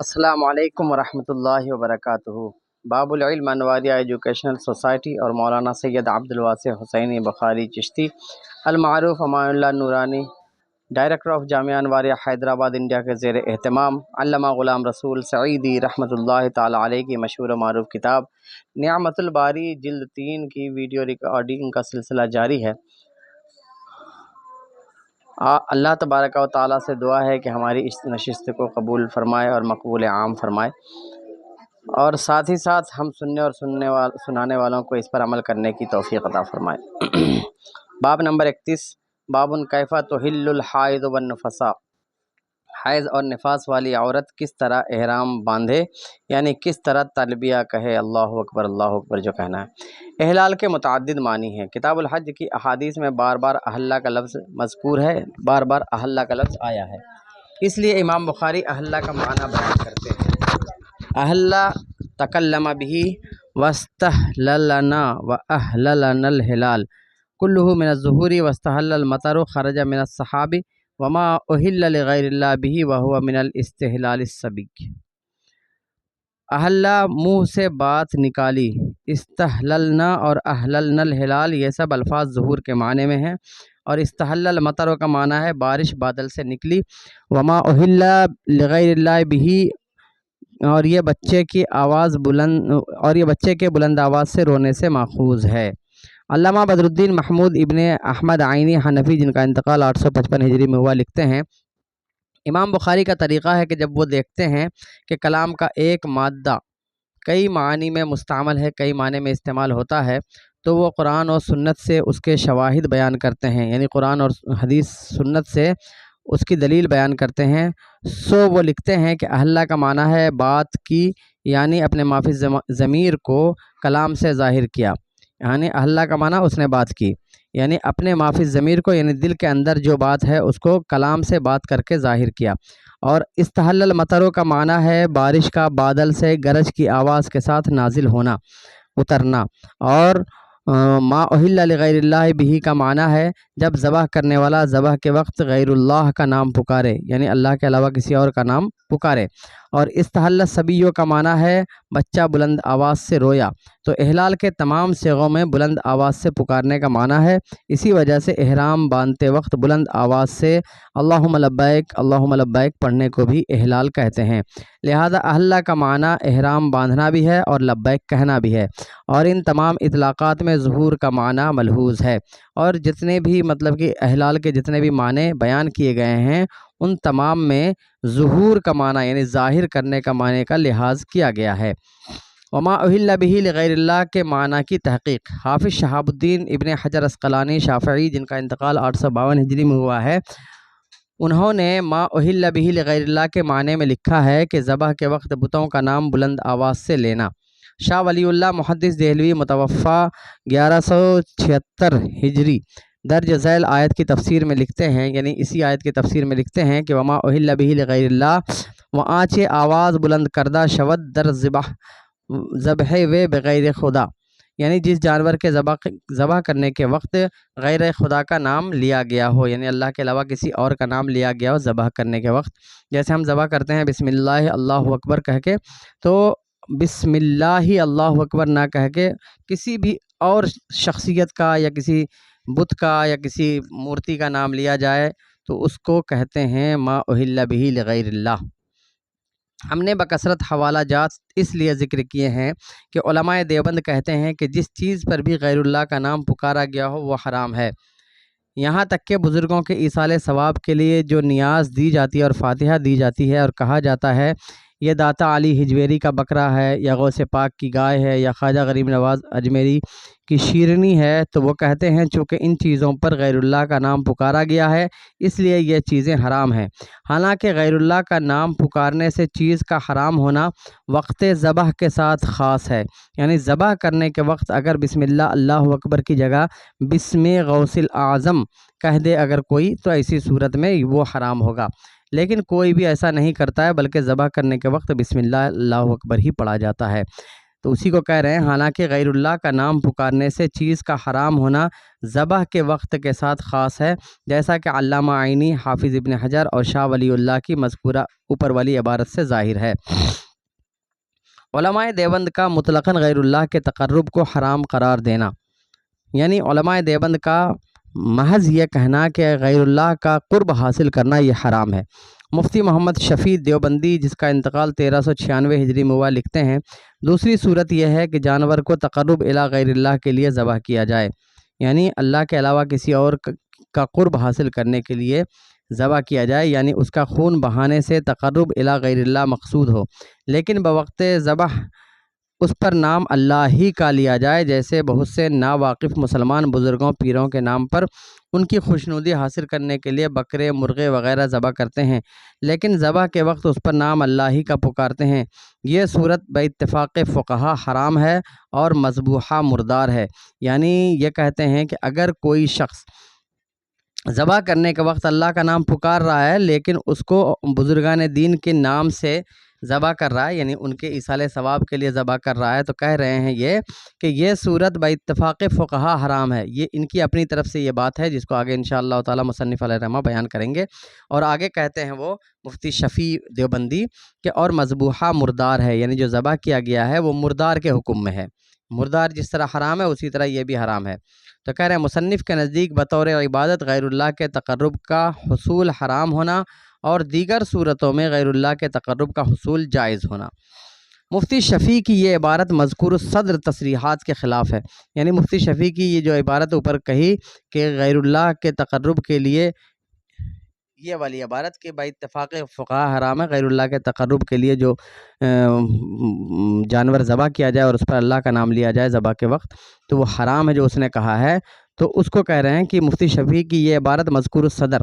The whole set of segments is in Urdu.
السلام علیکم ورحمۃ اللہ وبرکاتہ۔ باب العلم انواریہ ایجوکیشنل سوسائٹی اور مولانا سید عبد الواسع حسینی بخاری چشتی المعروف Amanullah Noorani, director of Jamia Anwaria Hyderabad India کے زیر اہتمام علامہ غلام رسول سعیدی رحمۃ اللہ تعالی علیہ کی مشہور و معروف کتاب نعمت الباری جلد 3 کی ویڈیو ریکارڈنگ کا سلسلہ جاری ہے۔ اللہ تبارک و تعالیٰ سے دعا ہے کہ ہماری اس نشست کو قبول فرمائے اور مقبول عام فرمائے، اور ساتھ ہی ساتھ ہم سنانے والوں کو اس پر عمل کرنے کی توفیق عطا فرمائے۔ باب نمبر 31، باب کیف تحل الحائض والنفساء، حیض اور نفاس والی عورت کس طرح احرام باندھے، یعنی کس طرح تلبیہ کہے، اللہ اکبر جو کہنا ہے۔ احلال کے متعدد معنی ہیں۔ کتاب الحج کی احادیث میں بار بار احلہ کا لفظ مذکور ہے، بار بار احلہ کا لفظ آیا ہے، اس لیے امام بخاری احلہ کا معنی بیان کرتے ہیں۔ احلہ تکلم به واستحللنا واحللنا الحلال كله من الظهور واستحل المطر خرج من السحاب وما احل لغیر اللہ به وهو من الاستحلال السبیق۔ احلہ منہ سے بات نکالی، استحللنا اور احللنا الحلال یہ سب الفاظ ظہور کے معنی میں ہیں، اور استحل المطر کا معنی ہے بارش بادل سے نکلی، وما احل لغیر اللہ به اور یہ بچے کے بلند آواز سے رونے سے ماخوذ ہے۔ علامہ بدر الدین محمود ابن احمد عینی حنفی، جن کا انتقال 855 ہجری میں ہوا، لکھتے ہیں امام بخاری کا طریقہ ہے کہ جب وہ دیکھتے ہیں کہ کلام کا ایک مادہ کئی معنی میں مستعمل ہے، کئی معنی میں استعمال ہوتا ہے، تو وہ قرآن اور سنت سے اس کے شواہد بیان کرتے ہیں، یعنی قرآن اور حدیث سنت سے اس کی دلیل بیان کرتے ہیں۔ سو وہ لکھتے ہیں کہ احلہ کا معنی ہے بات کی، یعنی اپنے مافی ضمیر کو کلام سے ظاہر کیا، یعنی احلہ کا معنی اس نے بات کی، یعنی اپنے مافی ضمیر کو، یعنی دل کے اندر جو بات ہے اس کو کلام سے بات کر کے ظاہر کیا۔ اور استحل المطر کا معنی ہے بارش کا بادل سے گرج کی آواز کے ساتھ نازل ہونا، اترنا۔ اور ما احل لغیر اللہ بھی کا معنی ہے جب ذبح کرنے والا ذبح کے وقت غیر اللہ کا نام پکارے، یعنی اللہ کے علاوہ کسی اور کا نام پکارے۔ اور استحل الصبی کا معنی ہے بچہ بلند آواز سے رویا۔ تو احلال کے تمام صیغوں میں بلند آواز سے پکارنے کا معنی ہے، اسی وجہ سے احرام باندھتے وقت بلند آواز سے اللہم لبیک پڑھنے کو بھی احلال کہتے ہیں۔ لہذا احلہ کا معنی احرام باندھنا بھی ہے اور لبیک کہنا بھی ہے، اور ان تمام اطلاقات میں ظہور کا معنی ملحوظ ہے، اور جتنے بھی کہ احلال کے جتنے بھی معنی بیان کیے گئے ہیں ان تمام میں ظہور کا معنی یعنی ظاہر کرنے کا معنی کا لحاظ کیا گیا ہے۔ وما احل به لغیر اللہ کے معنی کی تحقیق حافظ شہاب الدین ابن حجر عسقلانی شافعی، جن کا انتقال 852 ہجری میں ہوا ہے، انہوں نے ما احل به لغیر اللہ کے معنی میں لکھا ہے کہ ذبح کے وقت بتوں کا نام بلند آواز سے لینا۔ شاہ ولی اللہ محدث دہلوی متوفی 1176 ہجری درج ذیل آیت کی تفسیر میں لکھتے ہیں، یعنی اسی آیت کی تفسیر میں لکھتے ہیں کہ وما احل به لغیر اللہ و آنچے آواز بلند کردہ شود در ذبح و بغیر خدا، یعنی جس جانور کے ذبح کرنے کے وقت غیر خدا کا نام لیا گیا ہو، یعنی اللہ کے علاوہ کسی اور کا نام لیا گیا ہو ذبح کرنے کے وقت۔ جیسے ہم ذبح کرتے ہیں بسم اللہ اللہ اکبر کہہ کے، تو بسم اللہ اللہ اکبر نہ کہہ کے کسی بھی اور شخصیت کا یا کسی بت کا یا کسی مورتی کا نام لیا جائے تو اس کو کہتے ہیں ما احل به لغیر اللہ۔ ہم نے بکثرت حوالہ جات اس لیے ذکر کیے ہیں کہ علماء دیوبند کہتے ہیں کہ جس چیز پر بھی غیر اللہ کا نام پکارا گیا ہو وہ حرام ہے، یہاں تک کہ بزرگوں کے ایصال ثواب کے لیے جو نیاز دی جاتی ہے اور فاتحہ دی جاتی ہے اور کہا جاتا ہے یہ داتا علی ہجویری کا بکرا ہے، یا غوث پاک کی گائے ہے، یا خواجہ غریب نواز اجمیری کی شیرنی ہے، تو وہ کہتے ہیں چونکہ ان چیزوں پر غیر اللہ کا نام پکارا گیا ہے اس لیے یہ چیزیں حرام ہیں۔ حالانکہ غیر اللہ کا نام پکارنے سے چیز کا حرام ہونا وقت ذبح کے ساتھ خاص ہے، یعنی ذبح کرنے کے وقت اگر بسم اللہ اللہ اکبر کی جگہ بسم غوث الاعظم کہہ دے اگر کوئی، تو ایسی صورت میں وہ حرام ہوگا، لیکن کوئی بھی ایسا نہیں کرتا ہے بلکہ ذبح کرنے کے وقت بسم اللہ اللہ اکبر ہی پڑھا جاتا ہے۔ تو اسی کو کہہ رہے ہیں حالانکہ غیر اللہ کا نام پکارنے سے چیز کا حرام ہونا ذبح کے وقت کے ساتھ خاص ہے، جیسا کہ علامہ عینی، حافظ ابن حجر اور شاہ ولی اللہ کی مذکورہ اوپر والی عبارت سے ظاہر ہے۔ علماء دیوبند کا مطلقاً غیر اللہ کے تقرب کو حرام قرار دینا، یعنی علماء دیوبند کا محض یہ کہنا کہ غیر اللہ کا قرب حاصل کرنا یہ حرام ہے۔ مفتی محمد شفیع دیوبندی، جس کا انتقال 1396 ہجری میں ہوا، لکھتے ہیں دوسری صورت یہ ہے کہ جانور کو تقرب الی غیر اللہ کے لیے ذبح کیا جائے، یعنی اللہ کے علاوہ کسی اور کا قرب حاصل کرنے کے لیے ذبح کیا جائے، یعنی اس کا خون بہانے سے تقرب الی غیر اللہ مقصود ہو، لیکن بوقت ذبح اس پر نام اللہ ہی کا لیا جائے، جیسے بہت سے ناواقف مسلمان بزرگوں پیروں کے نام پر ان کی خوشنودی حاصل کرنے کے لیے بکرے مرغے وغیرہ ذبح کرتے ہیں، لیکن ذبح کے وقت اس پر نام اللہ ہی کا پکارتے ہیں۔ یہ صورت باتفاق فقہا حرام ہے اور مذبوحہ مردار ہے، یعنی یہ کہتے ہیں کہ اگر کوئی شخص ذبح کرنے کے وقت اللہ کا نام پکار رہا ہے لیکن اس کو بزرگان دین کے نام سے ذبح کر رہا ہے، یعنی ان کے ایصال ثواب کے لیے ذبح کر رہا ہے، تو کہہ رہے ہیں یہ کہ یہ صورت باتفاق فقہا حرام ہے۔ یہ ان کی اپنی طرف سے یہ بات ہے، جس کو آگے انشاءاللہ تعالی مصنف علیہ رحمہ بیان کریں گے۔ اور آگے کہتے ہیں وہ مفتی شفیع دیوبندی کہ اور مذبوحہ مردار ہے، یعنی جو ذبح کیا گیا ہے وہ مردار کے حکم میں ہے۔ مردار جس طرح حرام ہے اسی طرح یہ بھی حرام ہے۔ تو کہہ رہے ہیں مصنف کے نزدیک بطور عبادت غیر اللہ کے تقرب کا حصول حرام ہونا اور دیگر صورتوں میں غیر اللہ کے تقرب کا حصول جائز ہونا۔ مفتی شفیع کی یہ عبارت مذکور الصدر تصریحات کے خلاف ہے، یعنی مفتی شفیع کی یہ جو عبارت اوپر کہی کہ غیر اللہ کے تقرب کے لیے، یہ والی عبارت کہ باتفاق فقہا حرام ہے غیر اللہ کے تقرب کے لیے جو جانور ذبح کیا جائے اور اس پر اللہ کا نام لیا جائے ذبح کے وقت، تو وہ حرام ہے جو اس نے کہا ہے۔ تو اس کو کہہ رہے ہیں کہ مفتی شفیع کی یہ عبارت مذکور الصدر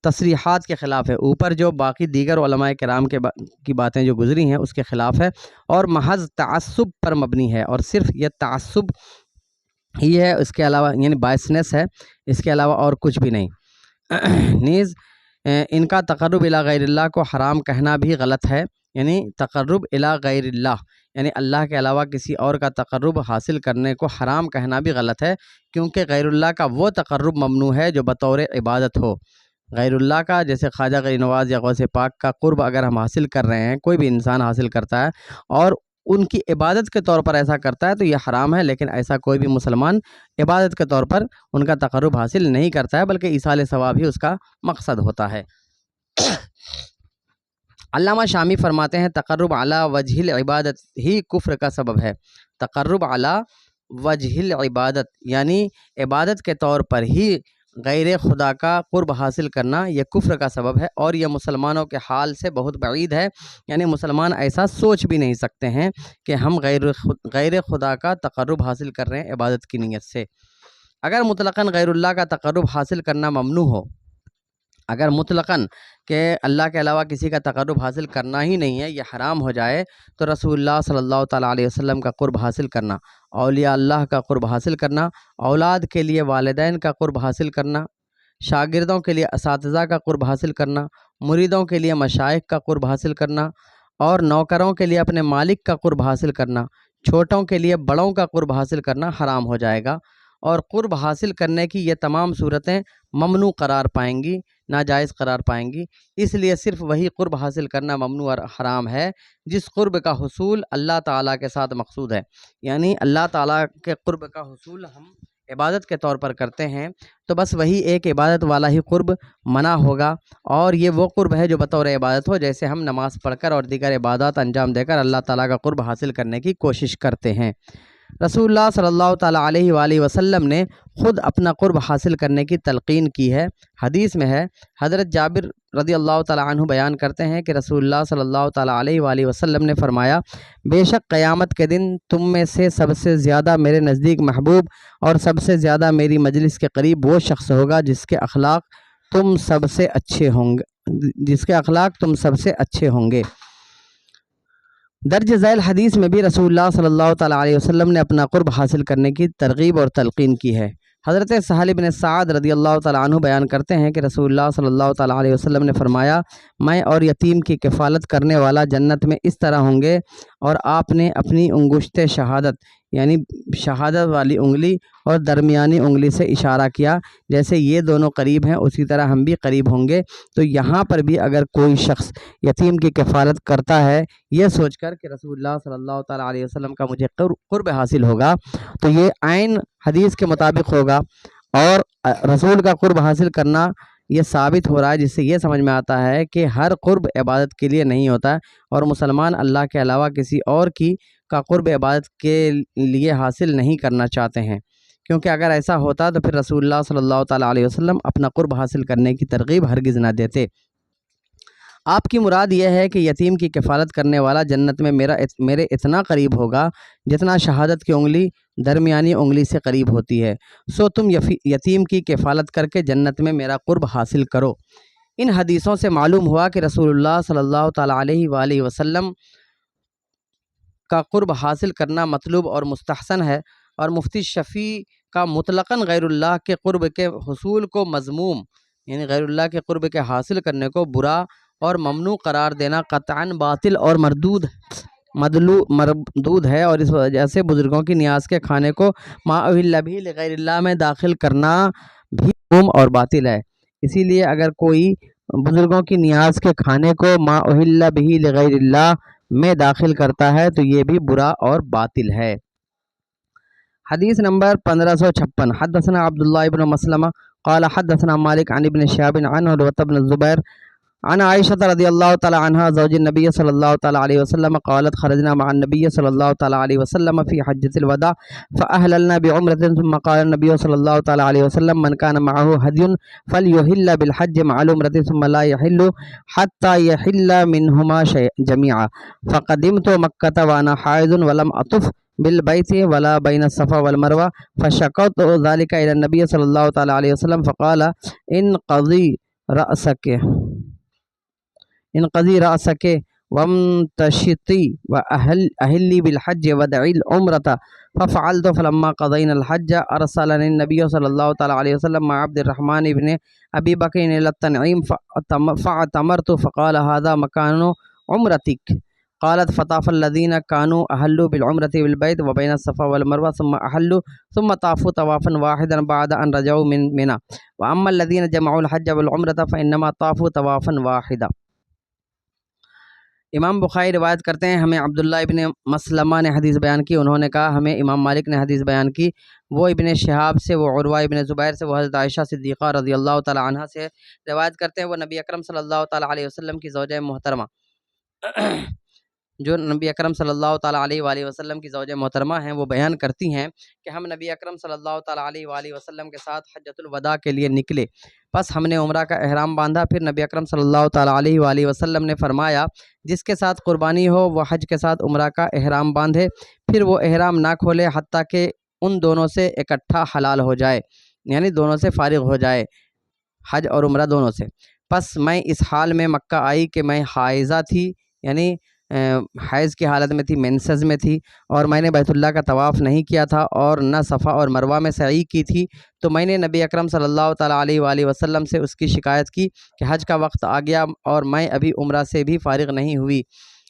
تصریحات کے خلاف ہے، اوپر جو باقی دیگر علماء کرام کی باتیں جو گزری ہیں اس کے خلاف ہے، اور محض تعصب پر مبنی ہے، اور صرف یہ تعصب ہی ہے، اس کے علاوہ یعنی بائسنس ہے، اس کے علاوہ اور کچھ بھی نہیں۔ نیز ان کا تقرب الی غیر اللہ کو حرام کہنا بھی غلط ہے، یعنی تقرب الی غیر اللہ یعنی اللہ کے علاوہ کسی اور کا تقرب حاصل کرنے کو حرام کہنا بھی غلط ہے، کیونکہ غیر اللہ کا وہ تقرب ممنوع ہے جو بطور عبادت ہو۔ غیر اللہ کا جیسے خواجہ غریب نواز یا غوث پاک کا قرب اگر ہم حاصل کر رہے ہیں، کوئی بھی انسان حاصل کرتا ہے اور ان کی عبادت کے طور پر ایسا کرتا ہے تو یہ حرام ہے، لیکن ایسا کوئی بھی مسلمان عبادت کے طور پر ان کا تقرب حاصل نہیں کرتا ہے، بلکہ ایصال ثواب ہی اس کا مقصد ہوتا ہے۔ علامہ شامی فرماتے ہیں تقرب علی وجہ العبادت ہی کفر کا سبب ہے۔ تقرب علی وجہ العبادت یعنی عبادت کے طور پر ہی غیر خدا کا قرب حاصل کرنا یہ کفر کا سبب ہے، اور یہ مسلمانوں کے حال سے بہت بعید ہے، یعنی مسلمان ایسا سوچ بھی نہیں سکتے ہیں کہ ہم غیر خدا کا تقرب حاصل کر رہے ہیں عبادت کی نیت سے۔ اگر مطلقاً غیر اللہ کا تقرب حاصل کرنا ممنوع ہو، اگر مطلقاً کہ اللہ کے علاوہ کسی کا تقرب حاصل کرنا ہی نہیں ہے، یہ حرام ہو جائے، تو رسول اللہ صلی اللہ تعالیٰ علیہ وسلم کا قرب حاصل کرنا، اولیاء اللہ کا قرب حاصل کرنا، اولاد کے لیے والدین کا قرب حاصل کرنا، شاگردوں کے لیے اساتذہ کا قرب حاصل کرنا، مریدوں کے لیے مشائخ کا قرب حاصل کرنا، اور نوکروں کے لیے اپنے مالک کا قرب حاصل کرنا، چھوٹوں کے لیے بڑوں کا قرب حاصل کرنا حرام ہو جائے گا، اور قرب حاصل کرنے کی یہ تمام صورتیں ممنوع قرار پائیں گی، ناجائز قرار پائیں گی۔ اس لیے صرف وہی قرب حاصل کرنا ممنوع اور حرام ہے جس قرب کا حصول اللہ تعالیٰ کے ساتھ مقصود ہے، یعنی اللہ تعالیٰ کے قرب کا حصول ہم عبادت کے طور پر کرتے ہیں تو بس وہی ایک عبادت والا ہی قرب منع ہوگا، اور یہ وہ قرب ہے جو بطور عبادت ہو، جیسے ہم نماز پڑھ کر اور دیگر عبادات انجام دے کر اللہ تعالیٰ کا قرب حاصل کرنے کی کوشش کرتے ہیں۔ رسول اللہ صلی اللہ تعالیٰ علیہ وآلہ وسلم نے خود اپنا قرب حاصل کرنے کی تلقین کی ہے۔ حدیث میں ہے، حضرت جابر رضی اللہ تعالیٰ عنہ بیان کرتے ہیں کہ رسول اللہ صلی اللہ تعالیٰ علیہ وآلہ وسلم نے فرمایا، بے شک قیامت کے دن تم میں سے سب سے زیادہ میرے نزدیک محبوب اور سب سے زیادہ میری مجلس کے قریب وہ شخص ہوگا جس کے اخلاق تم سب سے اچھے ہوں گے۔ درج ذیل حدیث میں بھی رسول اللہ صلی اللہ تعالیٰ علیہ وسلم نے اپنا قرب حاصل کرنے کی ترغیب اور تلقین کی ہے۔ حضرت سہل بن سعد رضی اللہ تعالیٰ عنہ بیان کرتے ہیں کہ رسول اللہ صلی اللہ تعالیٰ علیہ وسلم نے فرمایا، میں اور یتیم کی کفالت کرنے والا جنت میں اس طرح ہوں گے، اور آپ نے اپنی انگشت شہادت یعنی شہادت والی انگلی اور درمیانی انگلی سے اشارہ کیا، جیسے یہ دونوں قریب ہیں اسی طرح ہم بھی قریب ہوں گے۔ تو یہاں پر بھی اگر کوئی شخص یتیم کی کفالت کرتا ہے یہ سوچ کر کہ رسول اللہ صلی اللہ تعالیٰ علیہ وسلم کا مجھے قرب حاصل ہوگا، تو یہ عین حدیث کے مطابق ہوگا، اور رسول کا قرب حاصل کرنا یہ ثابت ہو رہا ہے، جس سے یہ سمجھ میں آتا ہے کہ ہر قرب عبادت کے لیے نہیں ہوتا ہے، اور مسلمان اللہ کے علاوہ کسی اور کا قرب عبادت کے لیے حاصل نہیں کرنا چاہتے ہیں، کیونکہ اگر ایسا ہوتا تو پھر رسول اللہ صلی اللہ تعالیٰ علیہ وسلم اپنا قرب حاصل کرنے کی ترغیب ہرگز نہ دیتے۔ آپ کی مراد یہ ہے کہ یتیم کی کفالت کرنے والا جنت میں میرے اتنا قریب ہوگا جتنا شہادت کی انگلی درمیانی انگلی سے قریب ہوتی ہے، سو تم یتیم کی کفالت کر کے جنت میں میرا قرب حاصل کرو۔ ان حدیثوں سے معلوم ہوا کہ رسول اللہ صلی اللہ تعالیٰ علیہ وآلہ وسلم کا قرب حاصل کرنا مطلوب اور مستحسن ہے، اور مفتی شفیع کا مطلقاً غیر اللہ کے قرب کے حصول کو مذموم یعنی غیر اللہ کے قرب کے حاصل کرنے کو برا اور ممنوع قرار دینا قطعاً باطل اور مردود ہے، اور اس وجہ سے بزرگوں کی نیاز کے کھانے کو ما اہل بھی لغیر اللہ میں داخل کرنا بھی مذموم اور باطل ہے۔ اسی لیے اگر کوئی بزرگوں کی نیاز کے کھانے کو ما اہل بھی لغیر اللہ میں داخل کرتا ہے تو یہ بھی برا اور باطل ہے۔ حدیث نمبر 1556 حدثنا عبداللہ ابن مسلمہ قال حدثنا مالک عن ابن شہاب عن عروۃ بن الزبیر عن عائشة رضی اللہ تعالی عنہ زوج النبی صلی اللہ تعالی علیہ وسلم قالت خرجنا مع النبی صلی اللہ تعالی علیہ وسلم فی حجۃ الوداع فأهللنا بعمرة ثم قال النبي صلی اللہ تعالی علیہ وسلم من كان معه هدي فليهل بالحج مع العمرة ثم لا يحل حتى يحل منهما جميعا فقدمت مكة وانا حائض ولم اطف بالبيت ولا بين الصفا والمروة فشكوت ذلك الى النبي صلی اللہ تعالی علیہ وسلم فقال انقضی رأسک وامتشطی واہلی بالحج ودعی العمرة ففعلت فلما قضینا الحج ارسلنی النبی صلی اللہ تعالی علیہ وسلم مع عبد الرحمن ابن ابی بکر الى التنعیم فاعتمرت فقال هذا مكان عمرتك قالت فطاف الذين كانوا احلوا بالعمرة بالبيت وبين الصفا والمروة ثم احلوا ثم طافوا طوافا واحدا بعد ان رجعوا من منى واما الذين جمعوا الحج والعمرة فانما طافوا طوافا واحدا۔ امام بخاری روایت کرتے ہیں ہمیں عبداللہ ابن مسلمہ نے حدیث بیان کی، انہوں نے کہا ہمیں امام مالک نے حدیث بیان کی، وہ ابن شہاب سے، وہ عروہ ابن زبیر سے، وہ حضرت عائشہ صدیقہ رضی اللہ تعالی عنہ سے روایت کرتے ہیں، وہ نبی اکرم صلی اللہ تعالی علیہ وسلم کی زوجہ محترمہ جو نبی اکرم صلی اللہ تعالیٰ علیہ وآلہ وسلم کی زوجہ محترمہ ہیں، وہ بیان کرتی ہیں کہ ہم نبی اکرم صلی اللہ تعالیٰ علیہ وآلہ وسلم کے ساتھ حجۃ الوداع کے لیے نکلے، پس ہم نے عمرہ کا احرام باندھا، پھر نبی اکرم صلی اللہ تعالیٰ علیہ وآلہ وسلم نے فرمایا جس کے ساتھ قربانی ہو وہ حج کے ساتھ عمرہ کا احرام باندھے، پھر وہ احرام نہ کھولے حتیٰ کہ ان دونوں سے اکٹھا حلال ہو جائے، یعنی دونوں سے فارغ ہو جائے، حج اور عمرہ دونوں سے۔ پس میں اس حال میں مکہ آئی کہ میں حائضہ تھی، یعنی حیض کی حالت میں تھی، مینسز میں تھی، اور میں نے بیت اللہ کا طواف نہیں کیا تھا اور نہ صفا اور مروہ میں سعی کی تھی، تو میں نے نبی اکرم صلی اللہ تعالیٰ علیہ وآلہ وسلم سے اس کی شکایت کی کہ حج کا وقت آ گیا اور میں ابھی عمرہ سے بھی فارغ نہیں ہوئی۔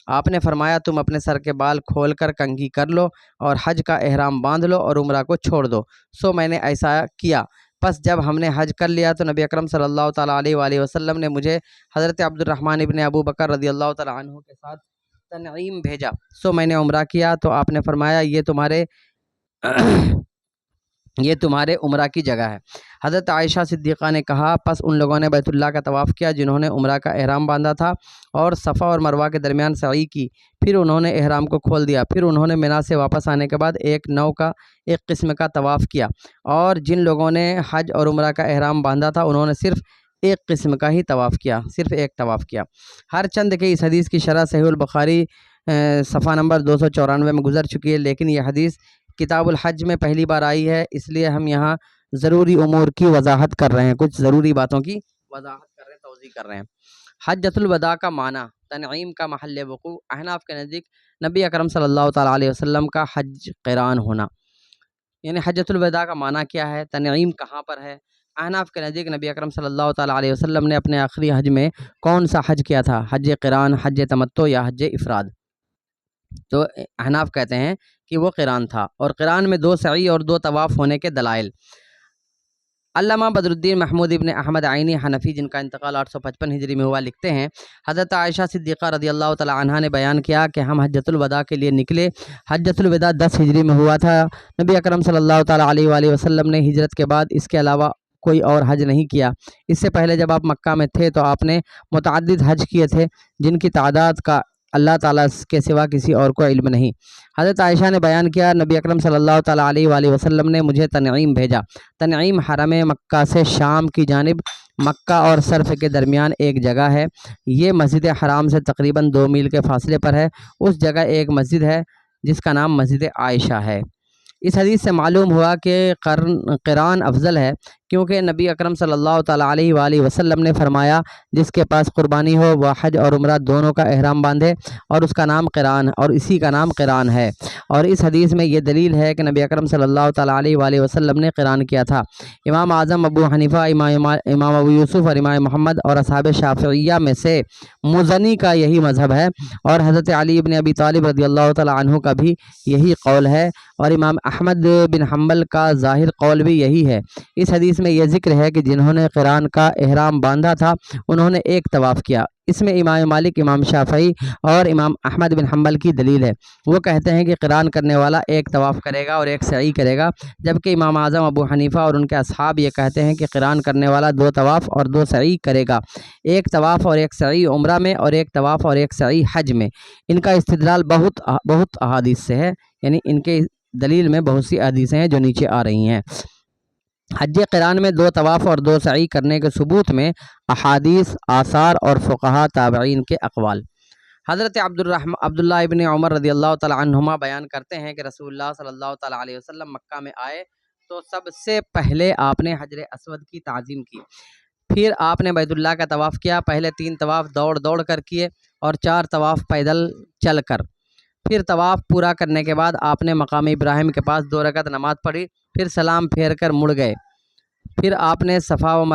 آپ نے فرمایا تم اپنے سر کے بال کھول کر کنگھی کر لو اور حج کا احرام باندھ لو اور عمرہ کو چھوڑ دو، سو میں نے ایسا کیا۔ پس جب ہم نے حج کر لیا تو نبی اکرم صلی اللہ تعالیٰ علیہ وآلہ وسلم نے مجھے حضرت عبد الرحمن ابن ابو بکر رضی اللہ تعالیٰ عنہ کے ساتھ تنعیم بھیجا، سو میں نے عمرہ کیا، تو آپ نے فرمایا یہ تمہارے عمرہ کی جگہ ہے۔ حضرت عائشہ صدیقہ نے کہا پس ان لوگوں نے بیت اللہ کا طواف کیا جنہوں نے عمرہ کا احرام باندھا تھا اور صفا اور مروہ کے درمیان سعی کی، پھر انہوں نے احرام کو کھول دیا، پھر انہوں نے منا سے واپس آنے کے بعد ایک قسم کا طواف کیا، اور جن لوگوں نے حج اور عمرہ کا احرام باندھا تھا انہوں نے صرف ایک قسم کا ہی طواف کیا، صرف ایک طواف کیا۔ ہر چند کے اس حدیث کی شرح صحیح البخاری صفحہ نمبر 294 میں گزر چکی ہے، لیکن یہ حدیث کتاب الحج میں پہلی بار آئی ہے، اس لیے ہم یہاں ضروری امور کی وضاحت کر رہے ہیں، کچھ ضروری باتوں کی وضاحت کر رہے ہیں، توضیح کر رہے ہیں۔ حجۃ الوداع کا معنی تنعیم کا محل وقوع، احناف کے نزدیک نبی اکرم صلی اللہ تعالیٰ علیہ وسلم کا حج قران ہونا، یعنی حجۃ الوداع کا معنی کیا ہے، تنعیم کہاں پر ہے؟ احناف کے نزدیک نبی اکرم صلی اللہ تعالیٰ علیہ وسلم نے اپنے آخری حج میں کون سا حج کیا تھا؟ حج قران، حج تمتع یا حج افراد؟ تو احناف کہتے ہیں کہ وہ قران تھا، اور قران میں 2 سعی اور 2 طواف ہونے کے دلائل۔ علامہ بدر الدین محمود ابن احمد عینی حنفی، جن کا انتقال 855 ہجری میں ہوا، لکھتے ہیں حضرت عائشہ صدیقہ رضی اللہ تعالی عنہا نے بیان کیا کہ ہم حجۃ الوداع کے لیے نکلے۔ حجۃ الوداع 10 ہجری میں ہوا تھا۔ نبی اکرم صلی اللہ تعالی علیہ وآلہ وسلم نے ہجرت کے بعد اس کے علاوہ کوئی اور حج نہیں کیا۔ اس سے پہلے جب آپ مکہ میں تھے تو آپ نے متعدد حج کیے تھے، جن کی تعداد کا اللہ تعالیٰ کے سوا کسی اور کو علم نہیں۔ حضرت عائشہ نے بیان کیا، نبی اکرم صلی اللہ تعالی علیہ وآلہ وسلم نے مجھے تنعیم بھیجا۔ تنعیم حرم مکہ سے شام کی جانب مکہ اور صرف کے درمیان ایک جگہ ہے۔ یہ مسجد حرام سے تقریباً 2 میل کے فاصلے پر ہے۔ اس جگہ ایک مسجد ہے جس کا نام مسجد عائشہ ہے۔ اس حدیث سے معلوم ہوا کہ قران افضل ہے، کیونکہ نبی اکرم صلی اللہ تعالی علیہ وآلہ وسلم نے فرمایا جس کے پاس قربانی ہو وہ حج اور عمرہ دونوں کا احرام باندھے، اور اس کا نام قران، اور اسی کا نام قران ہے۔ اور اس حدیث میں یہ دلیل ہے کہ نبی اکرم صلی اللہ تعالی علیہ وآلہ وسلم نے قران کیا تھا۔ امام اعظم ابو حنیفہ، امام ابو یوسف اور امام محمد اور اصحاب شافعیہ میں سے مزنی کا یہی مذہب ہے، اور حضرت علی بن ابی طالب رضی اللہ تعالی عنہ کا بھی یہی قول ہے، اور امام احمد بن حنبل کا ظاہر قول بھی یہی ہے۔ اس حدیث میں یہ ذکر ہے کہ جنہوں نے قران کا احرام باندھا تھا انہوں نے ایک طواف کیا۔ اس میں امام مالک، امام شافعی اور امام احمد بن حنبل کی دلیل ہے۔ وہ کہتے ہیں کہ قران کرنے والا ایک طواف کرے گا اور ایک سعی کرے گا، جبکہ امام اعظم ابو حنیفہ اور ان کے اصحاب یہ کہتے ہیں کہ قران کرنے والا 2 طواف اور 2 سعی کرے گا، ایک طواف اور ایک سعی عمرہ میں اور ایک طواف اور ایک سعی حج میں۔ ان کا استدلال بہت احادیث سے ہے، یعنی ان کے دلیل میں بہت سی احادیثیں ہیں جو نیچے آ رہی ہیں۔ حج قران میں 2 طواف اور 2 سعی کرنے کے ثبوت میں احادیث، آثار اور فقہا تابعین کے اقوال۔ حضرت عبداللہ ابن عمر رضی اللہ تعالی عنہما بیان کرتے ہیں کہ رسول اللہ صلی اللہ تعالی علیہ وسلم مکہ میں آئے تو سب سے پہلے آپ نے حجر اسود کی تعظیم کی، پھر آپ نے بیت اللہ کا طواف کیا۔ پہلے 3 طواف دوڑ کر کیے اور 4 طواف پیدل چل کر۔ پھر طواف پورا کرنے کے بعد آپ نے مقام ابراہیم کے پاس 2 رکعت نماز پڑھی، پھر سلام پھیر کر مڑ گئے۔ پھر آپ نے صفا و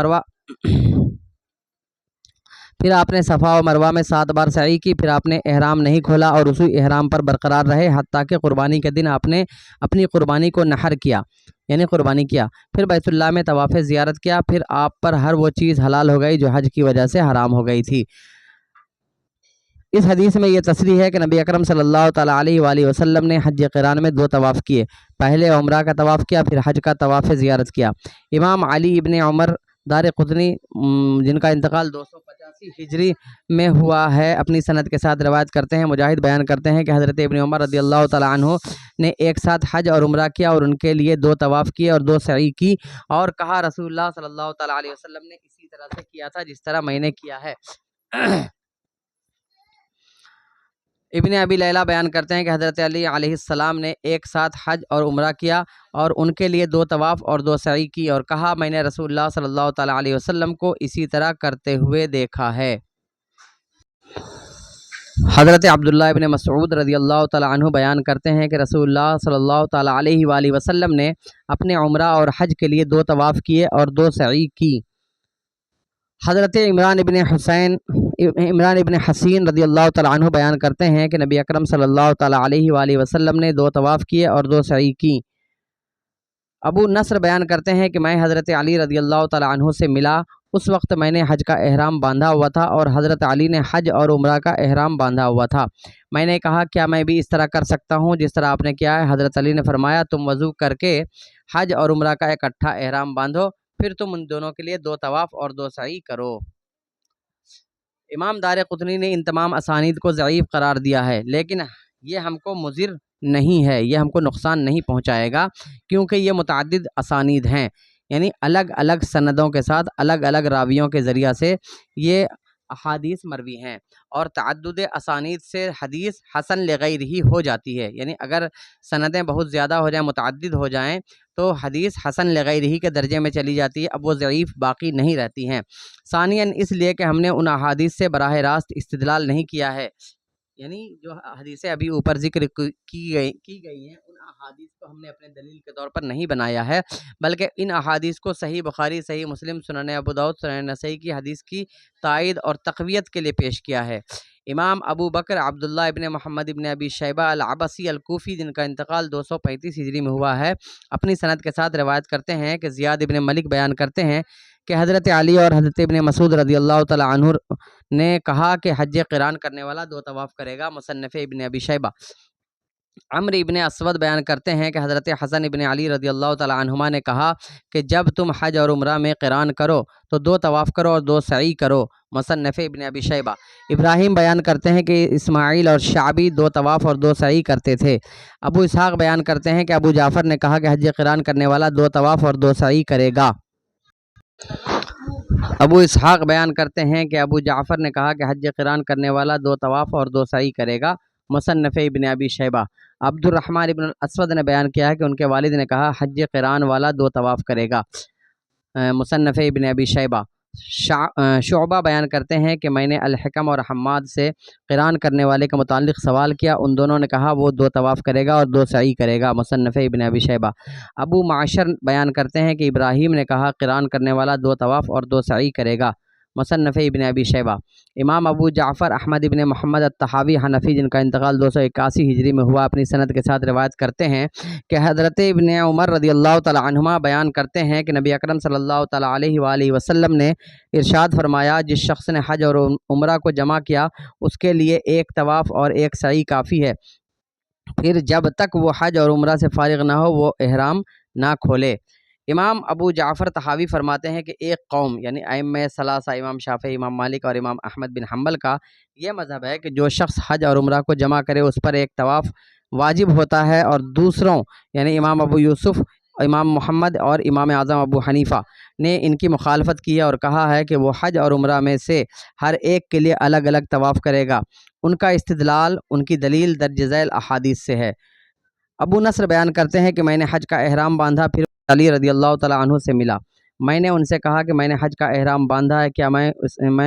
مروہ میں 7 بار سعی کی۔ پھر آپ نے احرام نہیں کھولا اور اسی احرام پر برقرار رہے حتیٰ کہ قربانی کے دن آپ نے اپنی قربانی کو نحر کیا، یعنی قربانی کیا۔ پھر بیت اللہ میں طواف زیارت کیا۔ پھر آپ پر ہر وہ چیز حلال ہو گئی جو حج کی وجہ سے حرام ہو گئی تھی۔ اس حدیث میں یہ تصریح ہے کہ نبی اکرم صلی اللہ تعالی علیہ وآلہ وسلم نے حج قران میں 2 طواف کیے، پہلے عمرہ کا طواف کیا، پھر حج کا طواف زیارت کیا۔ امام علی ابن عمر دارقطنی، جن کا انتقال 285 ہجری میں ہوا ہے، اپنی سند کے ساتھ روایت کرتے ہیں۔ مجاہد بیان کرتے ہیں کہ حضرت ابن عمر رضی اللہ تعالی عنہ نے ایک ساتھ حج اور عمرہ کیا اور ان کے لیے 2 طواف کیے اور 2 سعی کی، اور کہا رسول اللہ صلی اللہ تعالی علیہ وسلم نے اسی طرح سے کیا تھا جس طرح میں نے کیا ہے۔ ابن ابی لیلہ بیان کرتے ہیں کہ حضرت علی علیہ السلام نے ایک ساتھ حج اور عمرہ کیا اور ان کے لیے 2 طواف اور 2 سعی کی، اور کہا میں نے رسول اللہ صلی اللہ تعالی علیہ وسلم کو اسی طرح کرتے ہوئے دیکھا ہے۔ حضرت عبداللہ ابن مسعود رضی اللہ تعالی عنہ بیان کرتے ہیں کہ رسول اللہ صلی اللہ تعالی علیہ وآلہ وسلم نے اپنے عمرہ اور حج کے لیے 2 طواف کیے اور 2 سعی کی۔ حضرت عمران ابن حسین رضی اللہ تعالی عنہ بیان کرتے ہیں کہ نبی اکرم صلی اللہ تعالی علیہ وآلہ وسلم نے 2 طواف کیے اور 2 سعی کی۔ ابو نصر بیان کرتے ہیں کہ میں حضرت علی رضی اللہ تعالی عنہ سے ملا، اس وقت میں نے حج کا احرام باندھا ہوا تھا اور حضرت علی نے حج اور عمرہ کا احرام باندھا ہوا تھا۔ میں نے کہا کیا میں بھی اس طرح کر سکتا ہوں جس طرح آپ نے کیا ہے؟ حضرت علی نے فرمایا تم وضو کر کے حج اور عمرہ کا اکٹھا احرام باندھو، پھر تم ان دونوں کے لیے 2 طواف اور 2 سعی کرو۔ امام دارقطنی نے ان تمام اسانید کو ضعیف قرار دیا ہے، لیکن یہ ہم کو مضر نہیں ہے، یہ ہم کو نقصان نہیں پہنچائے گا، کیونکہ یہ متعدد اسانید ہیں، یعنی الگ الگ سندوں کے ساتھ الگ الگ راویوں کے ذریعہ سے یہ احادیث مروی ہیں، اور تعدد اسانید سے حدیث حسن لغیر ہی ہو جاتی ہے، یعنی اگر سندیں بہت زیادہ ہو جائیں، متعدد ہو جائیں تو حدیث حسن لغیر ہی کے درجے میں چلی جاتی ہے، اب وہ ضعیف باقی نہیں رہتی ہیں۔ ثانیاً اس لیے کہ ہم نے ان احادیث سے براہ راست استدلال نہیں کیا ہے، یعنی جو حدیثیں ابھی اوپر ذکر کی گئی ہیں ان احادیث کو ہم نے اپنے دلیل کے طور پر نہیں بنایا ہے، بلکہ ان احادیث کو صحیح بخاری، صحیح مسلم، سنن ابو داؤد، سنن نسائی کی حدیث کی تائید اور تقویت کے لیے پیش کیا ہے۔ امام ابو بکر عبداللہ ابن محمد ابن ابی شیبہ العبسی الکوفی، جن کا انتقال 235 ہجری میں ہوا ہے، اپنی سند کے ساتھ روایت کرتے ہیں کہ زیاد ابن ملک بیان کرتے ہیں کہ حضرت علی اور حضرت ابن مسعود رضی اللہ تعالی عنہ نے کہا کہ حج قران کرنے والا 2 طواف کرے گا۔ مصنف ابن ابی شیبہ عمرو ابن اسود بیان کرتے ہیں کہ حضرت حسن ابن علی رضی اللہ تعالی عنہما نے کہا کہ جب تم حج اور عمرہ میں قران کرو تو 2 طواف کرو اور 2 سعی کرو۔ مصنف ابن ابی شیبہ ابراہیم بیان کرتے ہیں کہ اسماعیل اور شعبی 2 طواف اور 2 سعی کرتے تھے۔ ابو اسحاق بیان کرتے ہیں کہ ابو جعفر نے کہا کہ حج قران کرنے والا 2 طواف اور 2 سعی کرے گا۔ ابو اسحاق بیان کرتے ہیں کہ ابو جعفر نے کہا کہ حج قران کرنے والا 2 طواف اور 2 سعی کرے گا۔ مصنف ابن ابی شیبہ عبد الرحمن ابن الاسود نے بیان کیا ہے کہ ان کے والد نے کہا حج قران والا 2 طواف کرے گا۔ مصنف ابن ابی شیبہ شعبہ بیان کرتے ہیں کہ میں نے الحکم اور حماد سے قران کرنے والے کے متعلق سوال کیا، ان دونوں نے کہا وہ 2 طواف کرے گا اور 2 سعی کرے گا۔ مصنف ابن ابی شیبہ ابو معاشر بیان کرتے ہیں کہ ابراہیم نے کہا قران کرنے والا 2 طواف اور 2 سعی کرے گا۔ مصنف ابن ابی شیبہ امام ابو جعفر احمد ابن محمد الطحاوی حنفی، جن کا انتقال 281 ہجری میں ہوا، اپنی سند کے ساتھ روایت کرتے ہیں کہ حضرت ابن عمر رضی اللہ تعالی عنہما بیان کرتے ہیں کہ نبی اکرم صلی اللہ تعالی علیہ وآلہ وسلم نے ارشاد فرمایا جس شخص نے حج اور عمرہ کو جمع کیا اس کے لیے 1 طواف اور 1 سعی کافی ہے، پھر جب تک وہ حج اور عمرہ سے فارغ نہ ہو وہ احرام نہ کھولے۔ امام ابو جعفر طحاوی فرماتے ہیں کہ ایک قوم یعنی ائمہ ثلاثہ امام شافعی، امام مالک اور امام احمد بن حنبل کا یہ مذہب ہے کہ جو شخص حج اور عمرہ کو جمع کرے اس پر 1 طواف واجب ہوتا ہے، اور دوسروں یعنی امام ابو یوسف، امام محمد اور امام اعظم ابو حنیفہ نے ان کی مخالفت کی اور کہا ہے کہ وہ حج اور عمرہ میں سے ہر ایک کے لیے الگ الگ طواف کرے گا۔ ان کا استدلال ان کی دلیل درج ذیل احادیث سے ہے۔ ابو نصر بیان کرتے ہیں کہ میں نے حج کا احرام باندھا، پھر علی رضی اللہ تعالی عنہ سے ملا، میں نے ان سے کہا کہ میں نے حج کا احرام باندھا ہے، کیا میں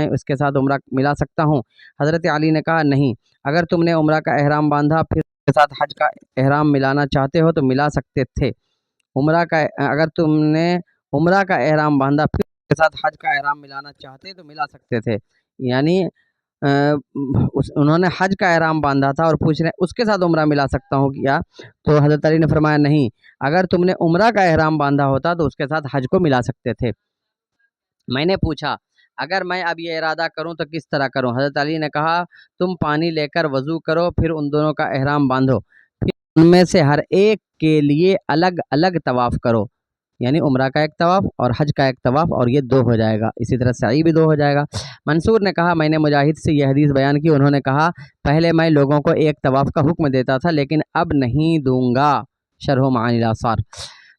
اس کے ساتھ عمرہ ملا سکتا ہوں؟ حضرت علی نے کہا نہیں، اگر تم نے عمرہ کا احرام باندھا پھر اس کے ساتھ حج کا احرام ملانا چاہتے ہو تو ملا سکتے تھے۔ اگر تم نے عمرہ کا احرام باندھا پھر اس کے ساتھ حج کا احرام ملانا چاہتے تو ملا سکتے تھے، یعنی انہوں نے حج کا احرام باندھا تھا اور پوچھ رہے ہیں اس کے ساتھ عمرہ ملا سکتا ہوں کیا؟ تو حضرت علی نے فرمایا نہیں، اگر تم نے عمرہ کا احرام باندھا ہوتا تو اس کے ساتھ حج کو ملا سکتے تھے۔ میں نے پوچھا اگر میں اب یہ ارادہ کروں تو کس طرح کروں؟ حضرت علی نے کہا تم پانی لے کر وضو کرو، پھر ان دونوں کا احرام باندھو، پھر ان میں سے ہر ایک کے لیے الگ الگ طواف کرو، یعنی عمرہ کا 1 طواف اور حج کا 1 طواف، اور یہ 2 ہو جائے گا، اسی طرح سعی بھی 2 ہو جائے گا۔ منصور نے کہا میں نے مجاہد سے یہ حدیث بیان کی، انہوں نے کہا پہلے میں لوگوں کو 1 طواف کا حکم دیتا تھا لیکن اب نہیں دوں گا۔ شرح معانی الاثار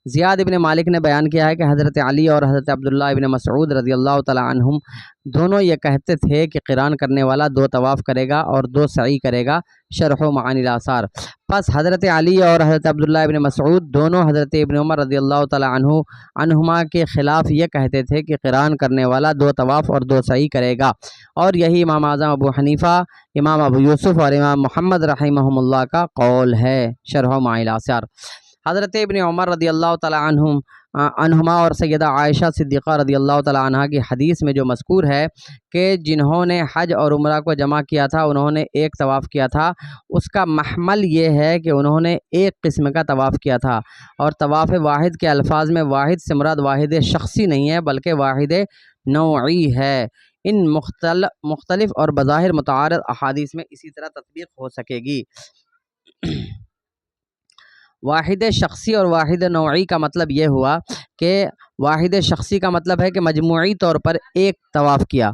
زیاد ابن مالک نے بیان کیا ہے کہ حضرت علی اور حضرت عبداللہ ابن مسعود رضی اللہ تعالی عنہم دونوں یہ کہتے تھے کہ قران کرنے والا 2 طواف کرے گا اور 2 سعی کرے گا۔ شرح معانی الاثار پس حضرت علی اور حضرت عبداللہ ابن مسعود دونوں حضرت ابن عمر رضی اللہ تعالی عنہما کے خلاف یہ کہتے تھے کہ قران کرنے والا 2 طواف اور 2 سعی کرے گا، اور یہی امام اعظم ابو حنیفہ، امام ابو یوسف اور امام محمد رحمہم اللہ کا قول ہے۔ شرح معانی الاثار حضرت ابن عمر رضی اللہ تعالی عنہما اور سیدہ عائشہ صدیقہ رضی اللہ تعالی عنہا کی حدیث میں جو مذکور ہے کہ جنہوں نے حج اور عمرہ کو جمع کیا تھا انہوں نے 1 طواف کیا تھا، اس کا محمل یہ ہے کہ انہوں نے 1 قسم کا طواف کیا تھا، اور طواف واحد کے الفاظ میں واحد سے مراد واحد شخصی نہیں ہے بلکہ واحد نوعی ہے۔ ان مختلف اور بظاہر متعارض احادیث میں اسی طرح تطبیق ہو سکے گی۔ واحد شخصی اور واحد نوعی کا مطلب یہ ہوا کہ واحد شخصی کا مطلب ہے کہ مجموعی طور پر 1 طواف کیا،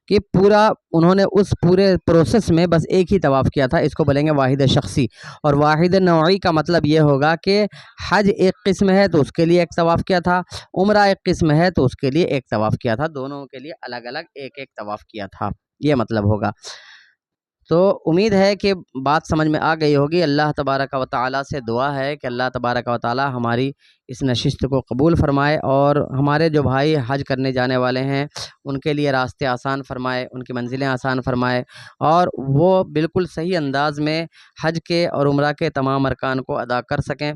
کہ انہوں نے اس پورے پروسیس میں بس 1 ہی طواف کیا تھا، اس کو بولیں گے واحد شخصی۔ اور واحد نوعی کا مطلب یہ ہوگا کہ حج 1 قسم ہے تو اس کے لیے 1 طواف کیا تھا، عمرہ 1 قسم ہے تو اس کے لیے 1 طواف کیا تھا، دونوں کے لیے الگ الگ 1 طواف کیا تھا، یہ مطلب ہوگا۔ تو امید ہے کہ بات سمجھ میں آ گئی ہوگی۔ اللہ تبارک و تعالیٰ سے دعا ہے کہ اللہ تبارک و تعالیٰ ہماری اس نشست کو قبول فرمائے، اور ہمارے جو بھائی حج کرنے جانے والے ہیں ان کے لیے راستے آسان فرمائے، ان کی منزلیں آسان فرمائے، اور وہ بالکل صحیح انداز میں حج کے اور عمرہ کے تمام ارکان کو ادا کر سکیں،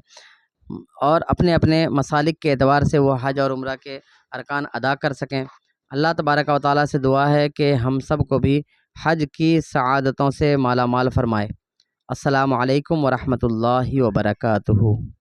اور اپنے اپنے مسالک کے اعتبار سے وہ حج اور عمرہ کے ارکان ادا کر سکیں۔ اللہ تبارک و تعالیٰ سے دعا ہے کہ ہم سب کو بھی حج کی سعادتوں سے مالا مال فرمائے۔ السلام علیکم ورحمۃ اللہ وبرکاتہ۔